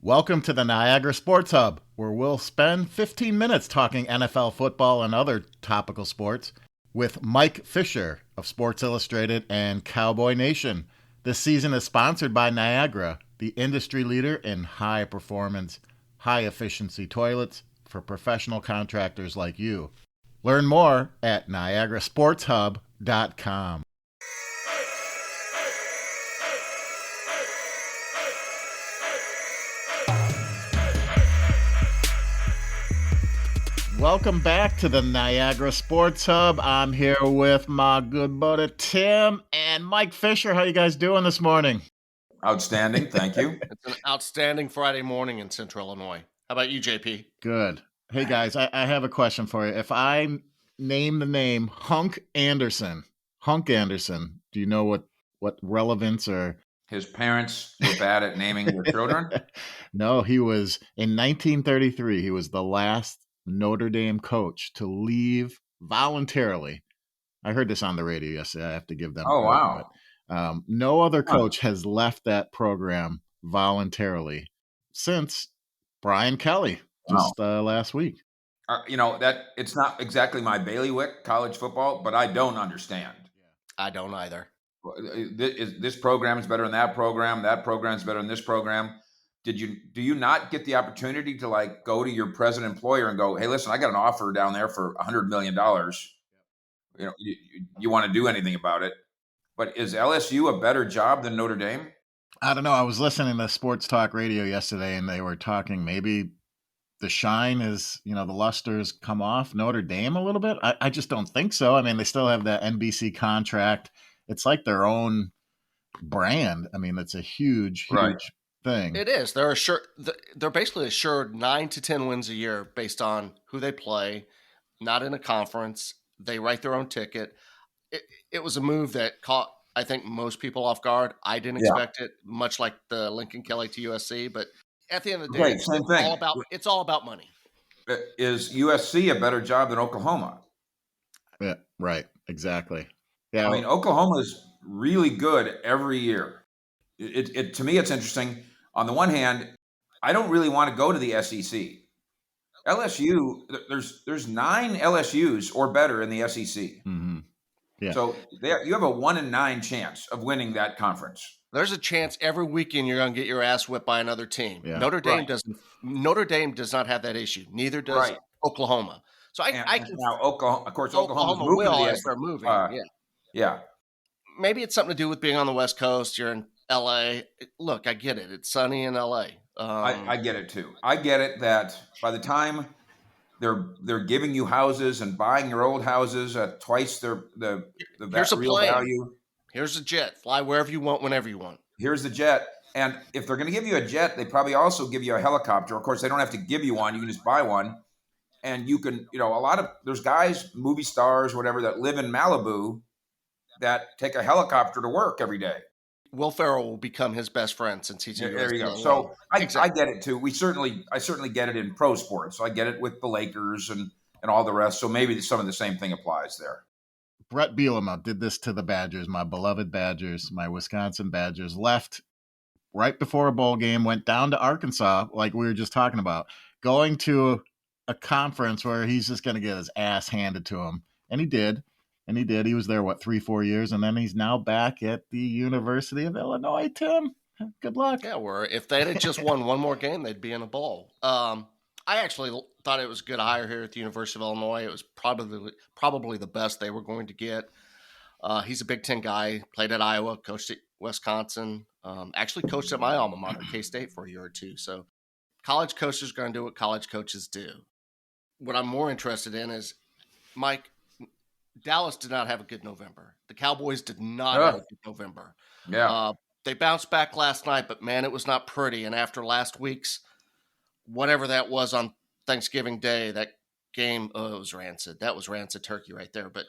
Welcome to the Niagara Sports Hub, where we'll spend 15 minutes talking NFL football and other topical sports with Mike Fisher of Sports Illustrated and Cowboy Nation. This season is sponsored by Niagara, the industry leader in high-performance, high-efficiency toilets for professional contractors like you. Learn more at niagarasportshub.com. Welcome back to the Niagara Sports Hub. I'm here with my good buddy Tim and Mike Fisher. How you guys doing this morning? Outstanding, thank you. It's an outstanding Friday morning in Central Illinois. How about you, JP? Good. Hey guys, I have a question for you. If I name the name Hunk Anderson, do you know what relevance or... His parents were bad at naming their children? No, he was, in 1933, he was the last Notre Dame coach to leave voluntarily. I heard this on the radio yesterday. I have to give them credit, wow. But, no other coach has left that program voluntarily since Brian Kelly just last week. That it's not exactly my bailiwick, college football, but I don't understand. I don't either. This program is better than that program. That program is better than this program. Do you not get the opportunity to go to your present employer and go, hey, listen, I got an offer down there for $100 million. You want to do anything about it? But is LSU a better job than Notre Dame? I don't know. I was listening to Sports Talk Radio yesterday, and they were talking maybe the shine is, the luster's come off Notre Dame a little bit. I just don't think so. I mean, they still have that NBC contract. It's like their own brand. I mean, it's a huge thing. It is. They're basically assured 9 to 10 wins a year based on who they play, not in a conference. They write their own ticket. It was a move that caught, I think, most people off guard. I didn't expect it, much like the Lincoln Kelly to USC. But at the end of the day, it's all about money. Is USC a better job than Oklahoma? Yeah, right. Exactly. Yeah. I mean, Oklahoma is really good every year. To me, it's interesting. On the one hand, I don't really want to go to the SEC. LSU, there's 9 LSUs or better in the SEC. Mm-hmm. Yeah. So you have a 1 in 9 chance of winning that conference. There's a chance every weekend you're going to get your ass whipped by another team. Yeah. Notre Dame does not have that issue. Neither does Oklahoma. So now Oklahoma, of course, Oklahoma's moving will to the as they're moving. Yeah. Maybe it's something to do with being on the West Coast. You're in LA. Look, I get it. It's sunny in LA. I get it too. I get it that by the time they're giving you houses and buying your old houses at twice the real value. Here's a jet. Fly wherever you want, whenever you want. Here's the jet. And if they're going to give you a jet, they probably also give you a helicopter. Of course, they don't have to give you one. You can just buy one. And you can, there's guys, movie stars, whatever, that live in Malibu that take a helicopter to work every day. Will Ferrell will become his best friend since he's in there. You go. So I get it too. I certainly get it in pro sports. I get it with the Lakers and all the rest. So maybe some of the same thing applies there. Brett Bielema did this to the Badgers, my beloved Badgers, my Wisconsin Badgers. Left right before a bowl game, went down to Arkansas, like we were just talking about, going to a conference where he's just going to get his ass handed to him, and he did. He was there, 3-4 years, and then he's now back at the University of Illinois, Tim. Good luck. Yeah, if they had just won one more game, they'd be in a bowl. I actually thought it was a good hire here at the University of Illinois. It was probably the best they were going to get. He's a Big Ten guy, played at Iowa, coached at Wisconsin, actually coached at my alma mater, K-State, for a year or two. So college coaches are going to do what college coaches do. What I'm more interested in is, Mike, Dallas did not have a good November. The Cowboys did not have a good November. Yeah. They bounced back last night, but man, it was not pretty. And after last week's, whatever that was on Thanksgiving Day, that game, it was rancid. That was rancid turkey right there. But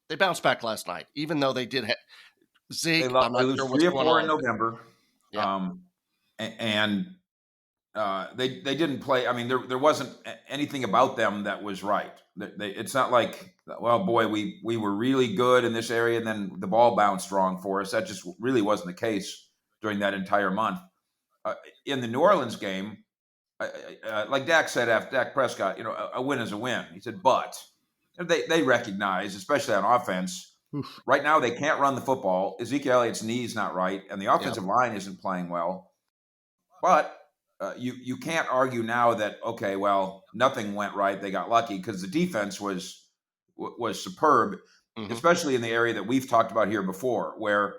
they bounced back last night, even though they did Zeke. I'm not sure what's 3 or 4 in November. Yeah. They didn't play. I mean, there wasn't anything about them that was right. It's not like, well, boy, we were really good in this area, and then the ball bounced wrong for us. That just really wasn't the case during that entire month. in the New Orleans game, like Dak said after Dak Prescott, a win is a win. He said, but they recognize, especially on offense, Oof. right now they can't run the football. Ezekiel Elliott's knee's not right, and the offensive line isn't playing well. But you can't argue now that, okay, well, nothing went right. They got lucky, because the defense was superb, especially in the area that we've talked about here before, where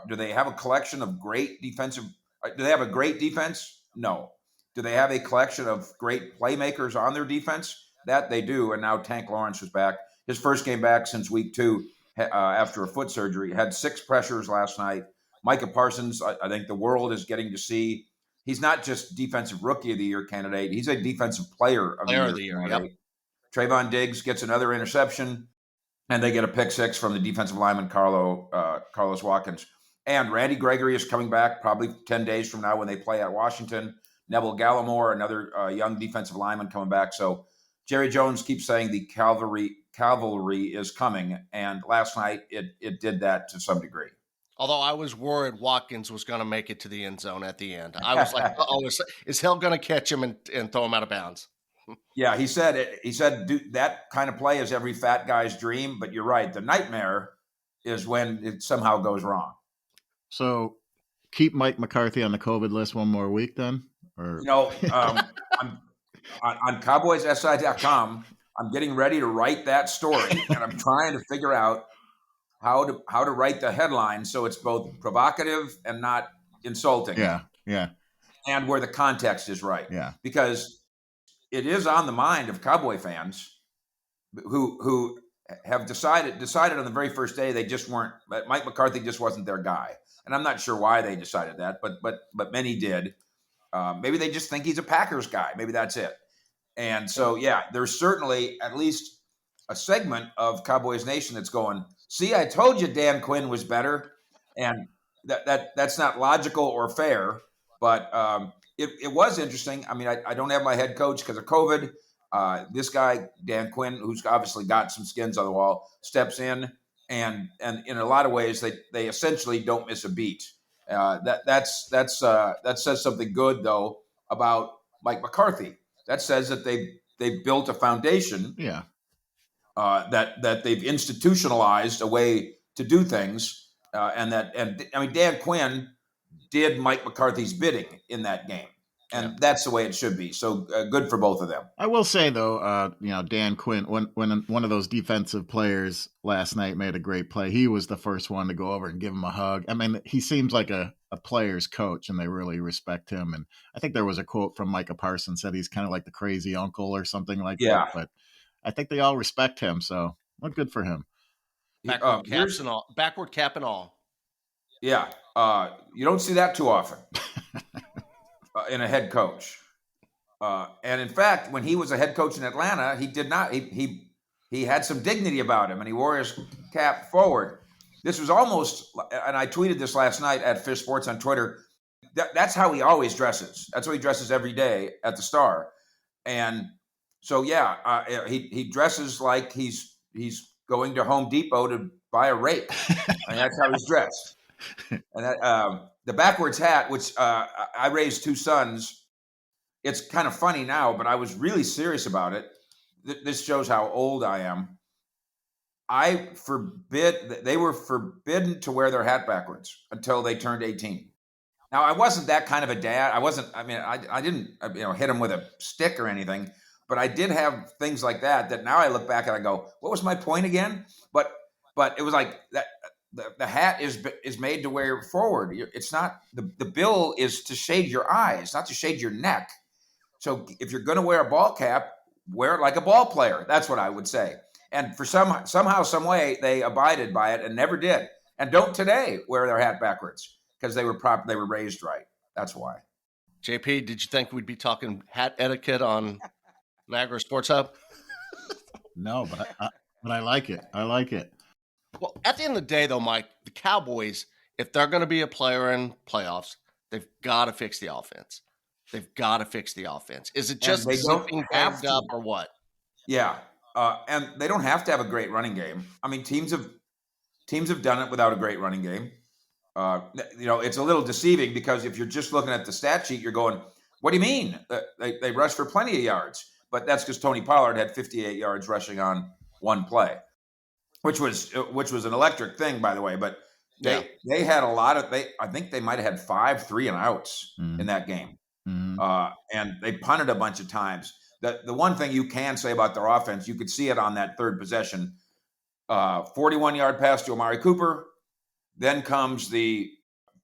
do they have a collection of great defensive – do they have a great defense? No. Do they have a collection of great playmakers on their defense? That they do, and now Tank Lawrence was back. His first game back since week 2 after a foot surgery. Had 6 pressures last night. Micah Parsons, I think the world is getting to see. He's not just Defensive Rookie of the Year candidate. He's a Defensive Player of the Year candidate. Yep. Trayvon Diggs gets another interception, and they get a pick 6 from the defensive lineman Carlos Watkins. And Randy Gregory is coming back probably 10 days from now when they play at Washington. Neville Gallimore, another young defensive lineman, coming back. So Jerry Jones keeps saying the cavalry is coming, and last night it did that to some degree. Although I was worried Watkins was going to make it to the end zone at the end. I was like, "Oh, is Hill going to catch him and throw him out of bounds?" Yeah, he said that kind of play is every fat guy's dream. But you're right. The nightmare is when it somehow goes wrong. So keep Mike McCarthy on the COVID list one more week then? Or I'm on CowboysSI.com. I'm getting ready to write that story, and I'm trying to figure out how to write the headline so it's both provocative and not insulting. Yeah. And where the context is right. Yeah. Because it is on the mind of Cowboy fans who have decided on the very first day they just weren't. Mike McCarthy just wasn't their guy, and I'm not sure why they decided that, but many did. Maybe they just think he's a Packers guy. Maybe that's it. And so, yeah, there's certainly at least a segment of Cowboys Nation that's going, see, I told you Dan Quinn was better. And that's not logical or fair. But it was interesting. I mean, I don't have my head coach because of COVID. This guy, Dan Quinn, who's obviously got some skins on the wall, steps in. And in a lot of ways, they essentially don't miss a beat. That says something good, though, about Mike McCarthy. That says that they've built a foundation. Yeah. That they've institutionalized a way to do things, and I mean, Dan Quinn did Mike McCarthy's bidding in that game, and that's the way it should be. So good for both of them. I will say though, Dan Quinn, when one of those defensive players last night made a great play, he was the first one to go over and give him a hug. I mean, he seems like a player's coach, and they really respect him. And I think there was a quote from Micah Parsons said he's kind of like the crazy uncle or something like that. But I think they all respect him, so good for him. Backward cap and all. Yeah, you don't see that too often in a head coach. And in fact, when he was a head coach in Atlanta, he did not. He had some dignity about him, and he wore his cap forward. This was almost, and I tweeted this last night at Fish Sports on Twitter. That's how he always dresses. That's how he dresses every day at the Star. And so, he dresses like he's going to Home Depot to buy a rake. And that's how he's dressed. And that, the backwards hat, which I raised 2 sons, it's kind of funny now, but I was really serious about it. This shows how old I am. They were forbidden to wear their hat backwards until they turned 18. Now, I wasn't that kind of a dad. I didn't hit them with a stick or anything, but I did have things like that now I look back and I go, what was my point again? But it was like that. The hat is made to wear forward. It's not, the bill is to shade your eyes, not to shade your neck. So if you're going to wear a ball cap, wear it like a ball player. That's what I would say. And for somehow, some way, they abided by it and never did, and don't today wear their hat backwards because they were raised right. That's why. JP, did you think we'd be talking hat etiquette on Niagara Sports Hub? No, but I like it. I like it. Well, at the end of the day, though, Mike, the Cowboys, if they're going to be a player in playoffs, they've got to fix the offense. Is it just something banged up or what? Yeah. And they don't have to have a great running game. I mean, teams have done it without a great running game. It's a little deceiving because if you're just looking at the stat sheet, you're going, what do you mean? They rushed for plenty of yards. But that's because Tony Pollard had 58 yards rushing on one play, which was an electric thing, by the way. But they had a lot of I think they might have had 5 3-and-outs in that game. And they punted a bunch of times. The one thing you can say about their offense, you could see it on that third possession, 41-yard pass to Amari Cooper. Then comes the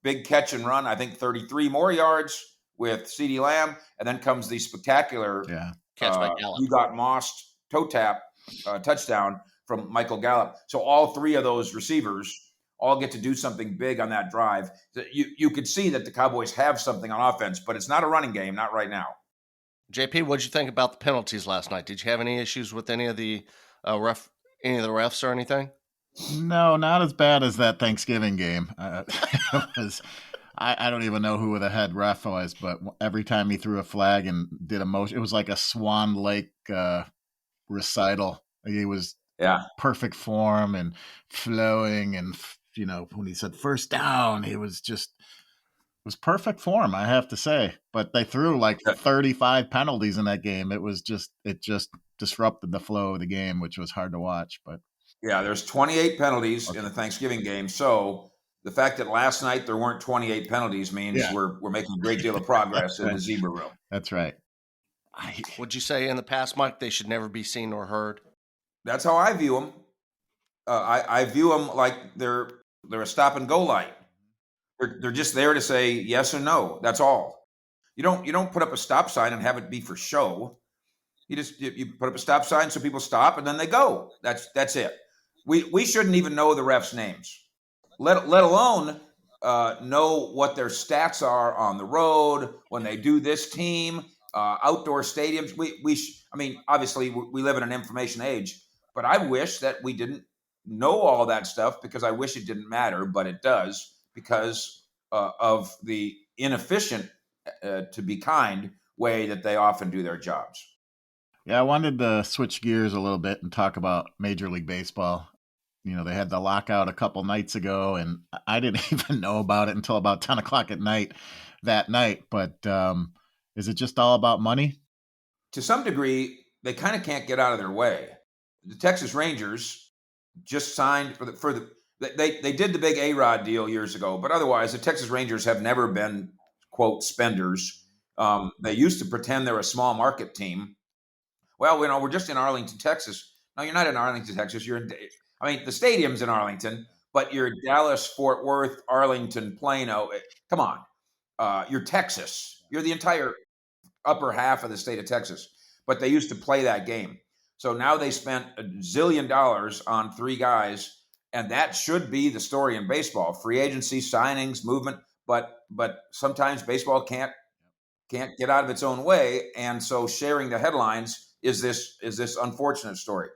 big catch and run, I think 33 more yards with CeeDee Lamb. And then comes the spectacular catch by Gallup. You got mossed toe tap touchdown from Michael Gallup. So all 3 of those receivers all get to do something big on that drive. You could see that the Cowboys have something on offense, but it's not a running game, not right now. JP, what did you think about the penalties last night? Did you have any issues with any of the refs or anything? No, not as bad as that Thanksgiving game. I don't even know who the head ref was, but every time he threw a flag and did a motion, it was like a Swan Lake recital. He was perfect form and flowing, and when he said first down, it was perfect form, I have to say. But they threw like 35 penalties in that game. It just disrupted the flow of the game, which was hard to watch. But yeah, there's 28 penalties in the Thanksgiving game. So the fact that last night there weren't 28 penalties means we're making a great deal of progress in the zebra room. That's right. Would you say in the past, Mike, they should never be seen or heard? That's how I view them. I view them like they're a stop and go light. They're just there to say yes or no. That's all. You don't put up a stop sign and have it be for show. You put up a stop sign so people stop and then they go. That's it. We shouldn't even know the refs' names, let alone know what their stats are on the road when they do this team, outdoor stadiums. Obviously we live in an information age, but I wish that we didn't know all that stuff because I wish it didn't matter, but it does because of the inefficient, to be kind, way that they often do their jobs. Yeah, I wanted to switch gears a little bit and talk about Major League Baseball. They had the lockout a couple nights ago, and I didn't even know about it until about 10 o'clock at night that night. But is it just all about money? To some degree, they kind of can't get out of their way. The Texas Rangers just signed they did the big A-Rod deal years ago, but otherwise the Texas Rangers have never been, quote, spenders. They used to pretend they're a small market team. Well, we're just in Arlington, Texas. No, you're not in Arlington, Texas. The stadium's in Arlington, but you're Dallas, Fort Worth, Arlington, Plano. Come on. You're Texas. You're the entire upper half of the state of Texas. But they used to play that game. So now they spent $1 zillion on 3 guys, and that should be the story in baseball. Free agency, signings, movement, but sometimes baseball can't get out of its own way, and so sharing the headlines is this unfortunate story.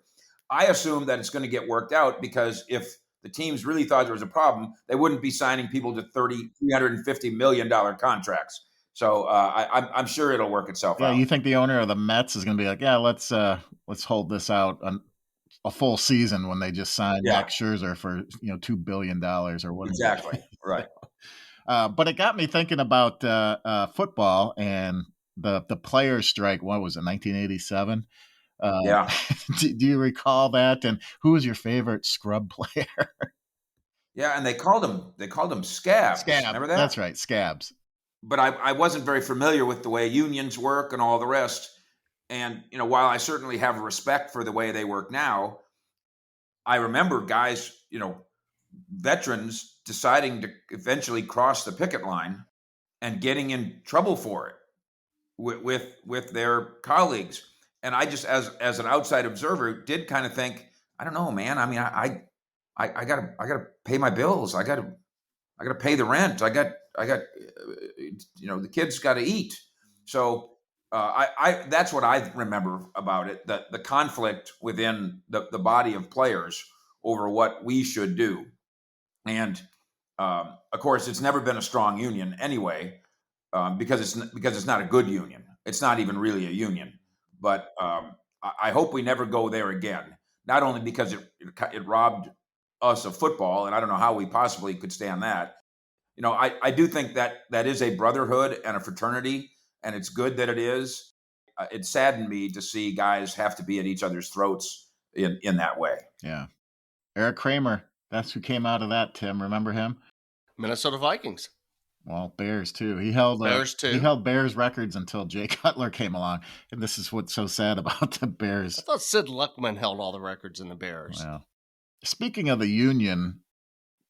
I assume that it's going to get worked out because if the teams really thought there was a problem, they wouldn't be signing people to $350 million contracts. So I'm sure it'll work itself out. Yeah, you think the owner of the Mets is going to be like, yeah, let's hold this out on a full season when they just signed Max Scherzer for $2 billion or whatever. Exactly, right. But it got me thinking about football and the players' strike. What was it, 1987? Do you recall that? And who was your favorite scrub player? Yeah, and they called him Scabs. Remember that? That's right, Scabs. But I wasn't very familiar with the way unions work and all the rest. And while I certainly have respect for the way they work now, I remember guys, veterans deciding to eventually cross the picket line and getting in trouble for it with their colleagues. And I just, as an outside observer, did kind of think, I don't know, man. I mean, I gotta pay my bills. I gotta pay the rent. I got the kids got to eat. So that's what I remember about it. The conflict within the body of players over what we should do. And of course, it's never been a strong union anyway, because it's not a good union. It's not even really a union. But I hope we never go there again. Not only because it robbed us of football, and I don't know how we possibly could stand that, I do think that is a brotherhood and a fraternity, and it's good that it is. It saddened me to see guys have to be at each other's throats in that way. Yeah. Eric Kramer, that's who came out of that, Tim. Remember him? Minnesota Vikings. Well, Bears too. He held Bears records until Jay Cutler came along, and this is what's so sad about the Bears. I thought Sid Luckman held all the records in the Bears. Well, speaking of the union,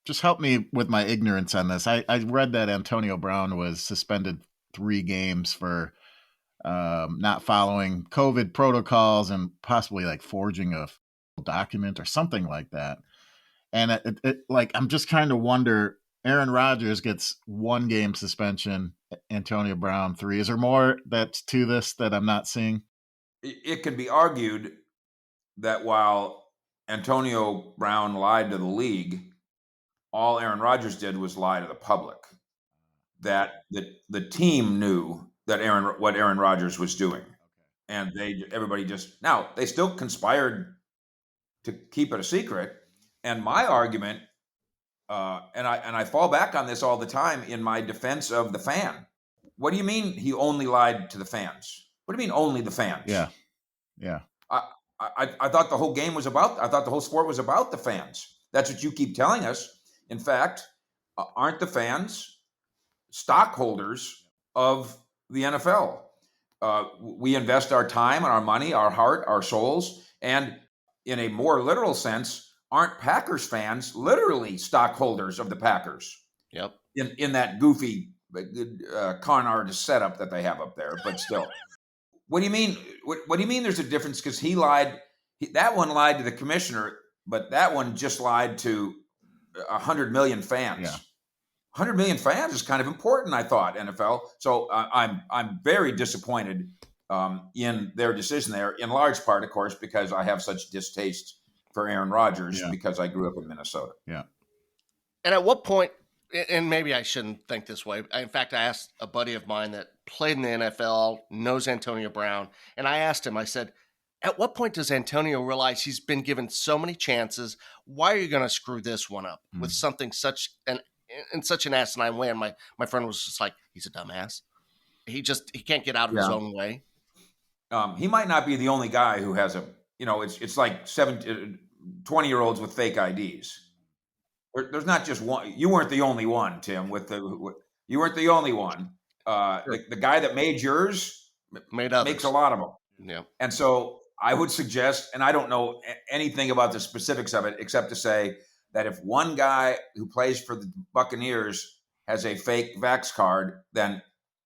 just help me with my ignorance on this. I read that Antonio Brown was suspended 3 games for not following COVID protocols and possibly like forging a document or something like that. And I'm just trying to wonder. Aaron Rodgers gets 1 game suspension. Antonio Brown 3. Is there more that's to this that I'm not seeing? It could be argued that while Antonio Brown lied to the league, all Aaron Rodgers did was lie to the public. That the team knew that what Aaron Rodgers was doing, and everybody they still conspired to keep it a secret. And my argument, and I fall back on this all the time in my defense of the fan. What do you mean he only lied to the fans? What do you mean only the fans? Yeah. I thought the whole game was about. I thought the whole sport was about the fans. That's what you keep telling us. In fact, aren't the fans stockholders of the NFL? We invest our time and our money, our heart, our souls, and in a more literal sense, aren't Packers fans literally stockholders of the Packers? Yep. In that goofy con artist setup that they have up there, but still. What do you mean? What do you mean there's a difference? Because he lied. That one lied to the commissioner, but that one just lied to 100 million fans. Yeah. 100 million fans is kind of important, I thought, NFL. So I'm very disappointed in their decision there, in large part, of course, because I have such distaste for Aaron Rodgers because I grew up in Minnesota. Yeah. And at what point, and maybe I shouldn't think this way. In fact, I asked a buddy of mine that played in the NFL, knows Antonio Brown, and I asked him, I said, at what point does Antonio realize he's been given so many chances? Why are you going to screw this one up with something in such an asinine way? And my friend was just like, he's a dumbass. He can't get out of his own way. He might not be the only guy who has it's like 20-year-olds with fake IDs. There's not just one. You weren't the only one, Tim. You weren't the only one. Sure. The guy that made yours makes a lot of them. Yeah. And so I would suggest, and I don't know anything about the specifics of it, except to say that if one guy who plays for the Buccaneers has a fake Vax card, then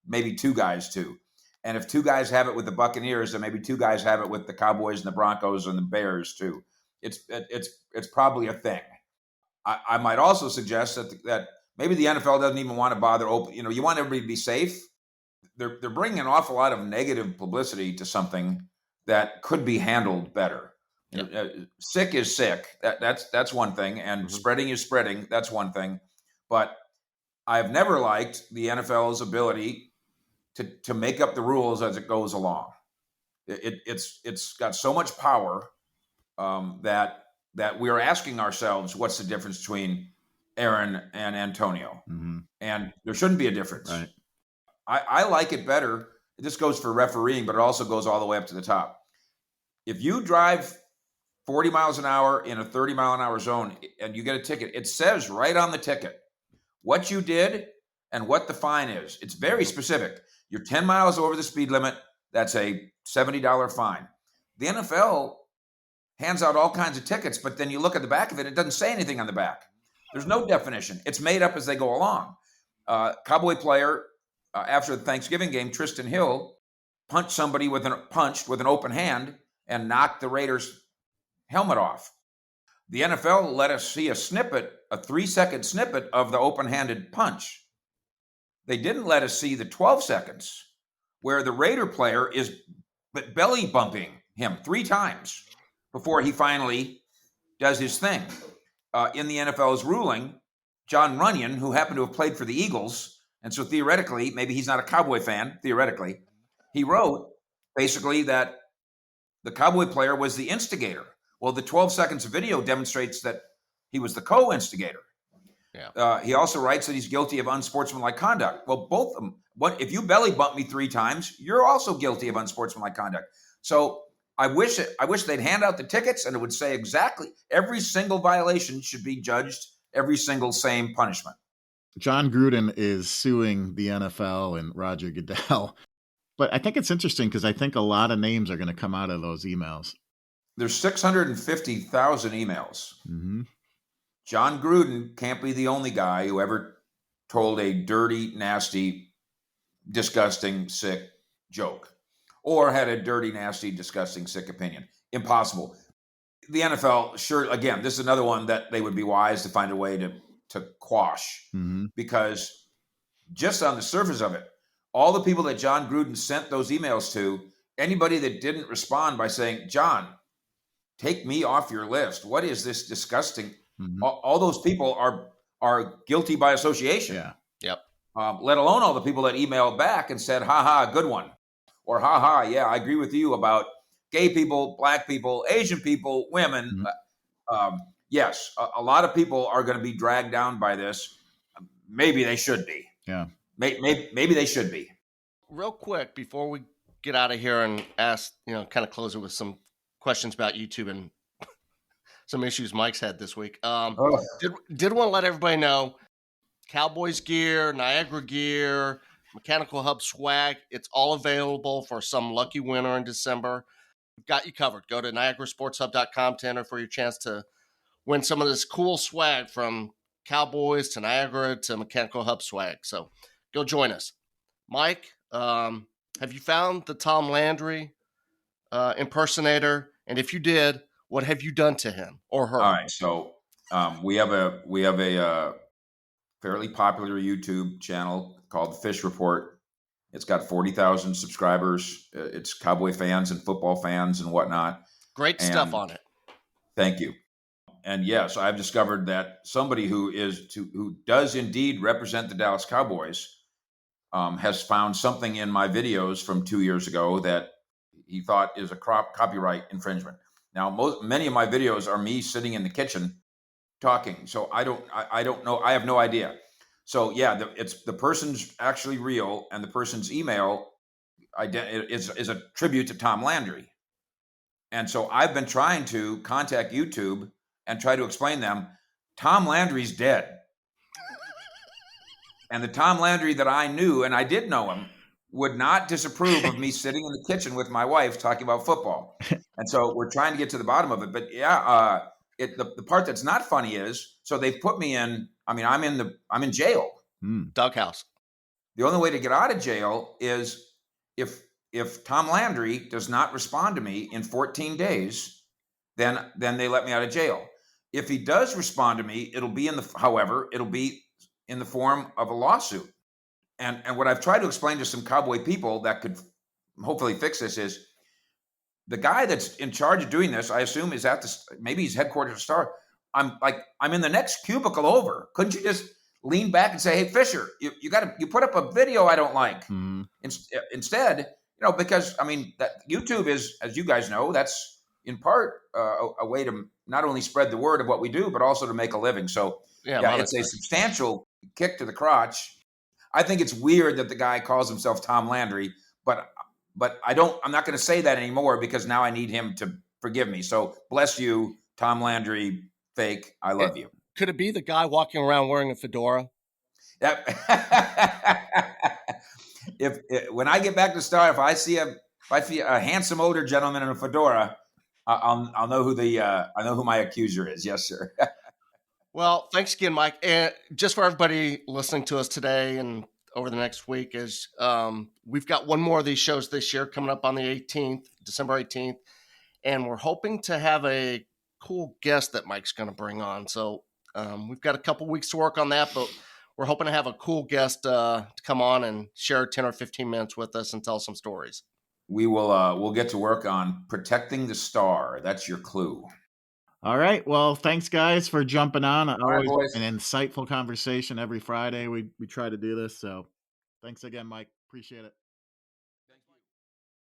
maybe 2 guys too. And if 2 guys have it with the Buccaneers, then maybe 2 guys have it with the Cowboys and the Broncos and the Bears too. It's probably a thing. I might also suggest that maybe the NFL doesn't even want to bother open. You want everybody to be safe. They're bringing an awful lot of negative publicity to something that could be handled better. Yep. Sick is sick. That's one thing, and spreading is spreading. That's one thing. But I've never liked the NFL's ability to make up the rules as it goes along. It's got so much power that we are asking ourselves, what's the difference between Aaron and Antonio? Mm-hmm. And there shouldn't be a difference. Right. I like it better. This goes for refereeing, but it also goes all the way up to the top. If you drive 40 miles an hour in a 30-mile-an-hour zone and you get a ticket, it says right on the ticket what you did and what the fine is. It's very specific. You're 10 miles over the speed limit, that's a $70 fine. The NFL hands out all kinds of tickets, but then you look at the back of it, it doesn't say anything on the back. There's no definition. It's made up as they go along. Cowboy player, after the Thanksgiving game, Tristan Hill punched somebody with an open hand and knocked the Raiders' helmet off. The NFL let us see a 3-second snippet of the open-handed punch. They didn't let us see the 12 seconds where the Raider player is belly bumping him 3 times before he finally does his thing. In the NFL's ruling, John Runyon, who happened to have played for the Eagles, and so theoretically, maybe he's not a Cowboy fan, theoretically, he wrote basically that the Cowboy player was the instigator. Well, the 12 seconds of video demonstrates that he was the co-instigator. He also writes that he's guilty of unsportsmanlike conduct. Well, both of them. What if you belly bump me 3 times? You're also guilty of unsportsmanlike conduct. So I wish they'd hand out the tickets and it would say exactly every single violation should be judged every single same punishment. John Gruden is suing the NFL and Roger Goodell. But I think it's interesting because I think a lot of names are going to come out of those emails. There's 650,000 emails. Mm-hmm. John Gruden can't be the only guy who ever told a dirty, nasty, disgusting, sick joke or had a dirty, nasty, disgusting, sick opinion. Impossible. The NFL, sure, again, this is another one that they would be wise to find a way to quash, because just on the surface of it, all the people that John Gruden sent those emails to, anybody that didn't respond by saying, John, take me off your list. What is this disgusting? All those people are guilty by association. Yeah. Yep. Let alone all the people that emailed back and said, ha ha, good one. Or ha ha, yeah, I agree with you about gay people, black people, Asian people, women. Yes, a lot of people are going to be dragged down by this. Maybe they should be. Yeah. Maybe they should be. Real quick, before we get out of here and ask, kind of close it with some questions about YouTube and some issues Mike's had this week. Did want to let everybody know, Cowboys gear, Niagara gear, Mechanical Hub swag, it's all available for some lucky winner in December. We've got you covered. Go to NiagaraSportsHub.com to enter for your chance to win some of this cool swag, from Cowboys to Niagara to Mechanical Hub swag. So go join us. Mike, have you found the Tom Landry impersonator? And if you did, what have you done to him or her? All right. So we have a fairly popular YouTube channel called The Fish Report. It's got 40,000 subscribers. It's Cowboy fans and football fans and whatnot. Great stuff on it. Thank you. And yes, I've discovered that somebody who does indeed represent the Dallas Cowboys has found something in my videos from 2 years ago that he thought is a copyright infringement. Now, many of my videos are me sitting in the kitchen talking, so I don't know. I have no idea. So yeah, it's the person's actually real, and the person's email is a tribute to Tom Landry. And so I've been trying to contact YouTube and try to explain them, Tom Landry's dead. And the Tom Landry that I knew, and I did know him, would not disapprove of me sitting in the kitchen with my wife talking about football. And so we're trying to get to the bottom of it. But yeah, the part that's not funny is, so they've put me in, I'm in jail. Doghouse. The only way to get out of jail is if Tom Landry does not respond to me in 14 days, then they let me out of jail. If he does respond to me, it'll be in the form of a lawsuit. And what I've tried to explain to some Cowboy people that could hopefully fix this is, the guy that's in charge of doing this, I assume, is maybe he's headquartered at Star. I'm in the next cubicle over. Couldn't you just lean back and say, "Hey, Fisher, you put up a video I don't like." Instead, because that YouTube is, as you guys know, that's in part a way to not only spread the word of what we do, but also to make a living. So yeah, it's a substantial kick to the crotch. I think it's weird that the guy calls himself Tom Landry, but I'm not going to say that anymore, because now I need him to forgive me. So bless you, Tom Landry, fake. I love you. Could it be the guy walking around wearing a fedora? When I get back to Star, if I see a handsome older gentleman in a fedora, I'll know who my accuser is. Yes, sir. Well, thanks again, Mike. And just for everybody listening to us today and over the next week, is we've got one more of these shows this year coming up on the 18th, December 18th. And we're hoping to have a cool guest that Mike's going to bring on. So we've got a couple weeks to work on that, but we're hoping to have a cool guest to come on and share 10 or 15 minutes with us and tell some stories. We will we'll get to work on protecting the star. That's your clue. All right. Well, thanks, guys, for jumping on. Always boys. An insightful conversation every Friday. We try to do this. So thanks again, Mike. Appreciate it.